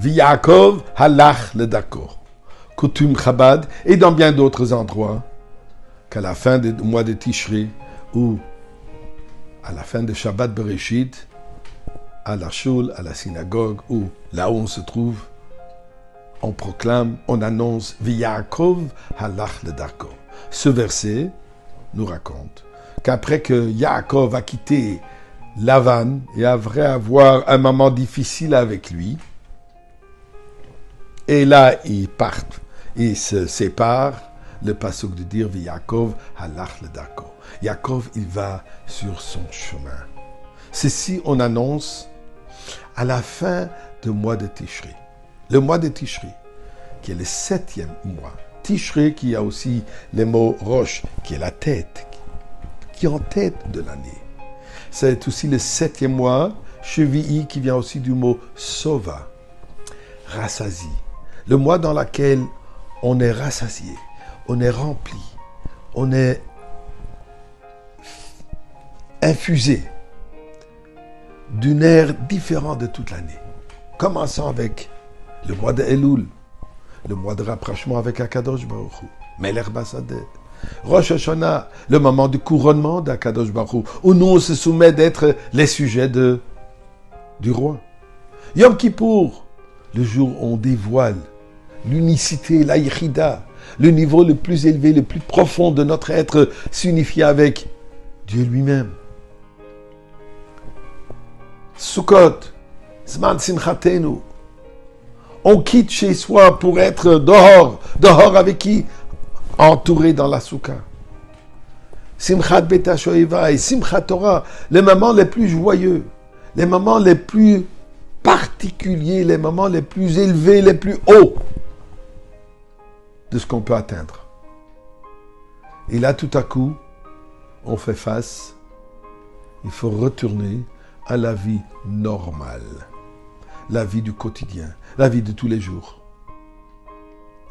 V'Yaakov halach ledarko. Coutume Chabad, et dans bien d'autres endroits, qu'à la fin du mois de Tishri, ou à la fin de Shabbat Bereshit, à la shul, à la synagogue, ou là où on se trouve, on proclame, on annonce V'Yaakov halach ledarko. Ce verset nous raconte qu'après que Yaakov a quitté Lavan et après avoir un moment difficile avec lui, et là ils partent, ils se séparent, le pasuk de dire V'Yaakov halach ledarko. Yaakov, il va sur son chemin. Ceci, on annonce à la fin du mois de Tishri. Le mois de Tishri, qui est le 7e mois. Tishri, qui a aussi le mot Rosh, qui est la tête, qui est en tête de l'année. C'est aussi le 7e mois, Shvi'i, qui vient aussi du mot Sova, rassasi. Le mois dans lequel on est rassasié, on est rempli, on est infusé d'une air différente de toute l'année. Commençons avec le mois de Elul, le mois de rapprochement avec Akadosh Baruch Hu, Melech Basadeh. Rosh Hashanah, le moment du couronnement d'Akadosh Baruch Hu, où nous on se soumet d'être les sujets du roi. Yom Kippour, le jour où on dévoile l'unicité, la yichida, le niveau le plus élevé, le plus profond de notre être s'unifier avec Dieu lui-même. Sukkot, Zman Simchatenu. On quitte chez soi pour être dehors. Dehors avec qui? Entouré dans la soukha. Simchat Beta Shoeva et Simchat Torah, les moments les plus joyeux, les moments les plus particuliers, les moments les plus élevés, les plus hauts de ce qu'on peut atteindre. Et là, tout à coup, on fait face, il faut retourner à la vie normale, la vie du quotidien, la vie de tous les jours.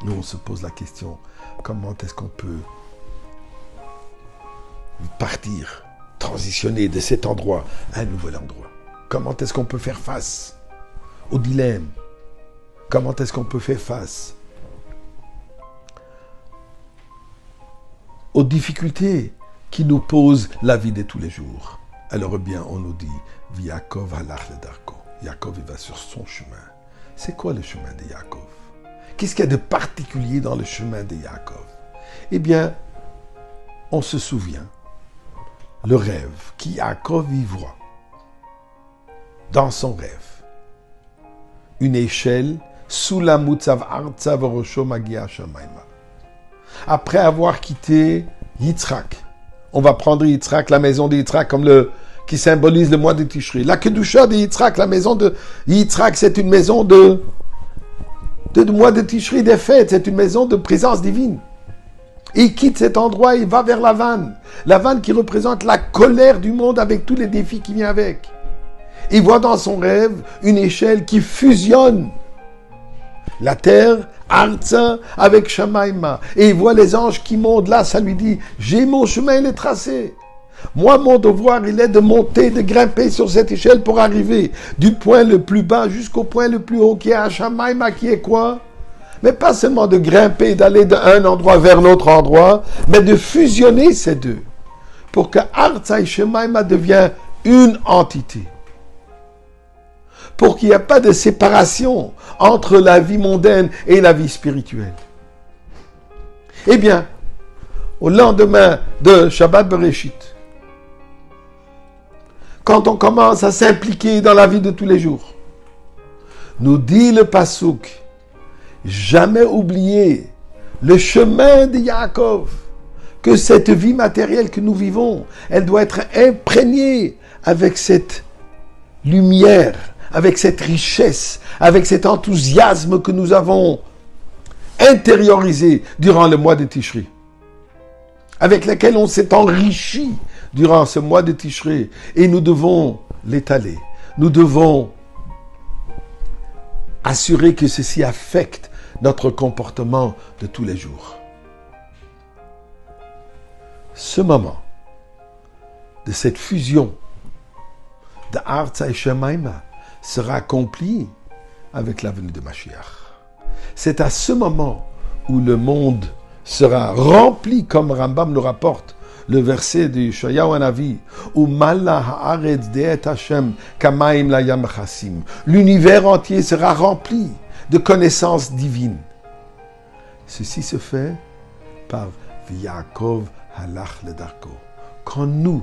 Nous, on se pose la question, comment est-ce qu'on peut partir, transitionner de cet endroit à un nouvel endroit? Comment est-ce qu'on peut faire face au dilemme? Comment est-ce qu'on peut faire face aux difficultés qui nous posent la vie de tous les jours? Alors bien, on nous dit, V'Yaakov halach ledarko. Yaakov, il va sur son chemin. C'est quoi le chemin de Yaakov? Qu'est-ce qu'il y a de particulier dans le chemin de Yaakov? Eh bien, on se souvient, le rêve qu'Yaakov y voit, dans son rêve, une échelle sous la mutzav artzav rosho magia shamayma. Après avoir quitté Yitzhak, on va prendre Yitzhak, la maison de Yitzhak, qui symbolise le mois de Tishri. La Kedusha de Yitzhak, la maison de Yitzhak, c'est une maison de mois de Tishri, des fêtes, c'est une maison de présence divine. Il quitte cet endroit, il va vers la vanne qui représente la colère du monde avec tous les défis qui viennent avec. Il voit dans son rêve une échelle qui fusionne la terre, Arza, avec Shamaïma. Et il voit les anges qui montent là, ça lui dit, j'ai mon chemin, il est tracé. Moi, mon devoir, il est de monter, de grimper sur cette échelle pour arriver du point le plus bas jusqu'au point le plus haut qui est à Shamaïma, qui est quoi? Mais pas seulement de grimper, d'aller d'un endroit vers l'autre endroit, mais de fusionner ces deux pour que Arza et Shamaïma deviennent une entité. Pour qu'il n'y ait pas de séparation entre la vie mondaine et la vie spirituelle. Eh bien, au lendemain de Shabbat Bereshit, quand on commence à s'impliquer dans la vie de tous les jours, nous dit le Passouk, jamais oublier le chemin de Yaakov, que cette vie matérielle que nous vivons, elle doit être imprégnée avec cette lumière, avec cette richesse, avec cet enthousiasme que nous avons intériorisé durant le mois de Tishri, avec lequel on s'est enrichi durant ce mois de Tishri, et nous devons l'étaler. Nous devons assurer que ceci affecte notre comportement de tous les jours. Ce moment de cette fusion de Arza et Shemaïma sera accompli avec la venue de Mashiach. C'est à ce moment où le monde sera rempli, comme Rambam nous rapporte, le verset de Yeshayahu Hanavi, où Mala haaretz de'et Hashem kamaim layam chassim. L'univers entier sera rempli de connaissances divines. Ceci se fait par Yaakov halach ledarko. Quand nous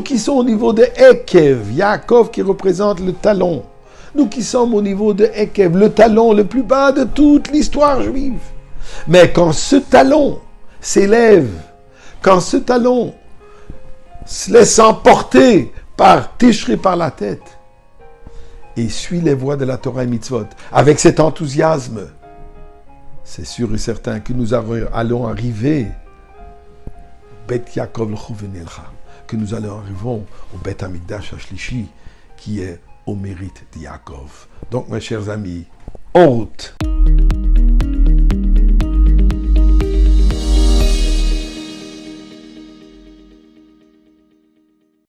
qui sommes au niveau de Ekev, Yaakov qui représente le talon, nous qui sommes au niveau de Ekev, le talon le plus bas de toute l'histoire juive. Mais quand ce talon s'élève, quand ce talon se laisse emporter par Tishri par la tête et suit les voies de la Torah et Mitzvot avec cet enthousiasme, c'est sûr et certain que nous allons arriver Bet Yaakov l'Chovenelcha, que nous allons arriver au Bet Hamikdash Ashlishi qui est au mérite de Yaakov. Donc mes chers amis, en route.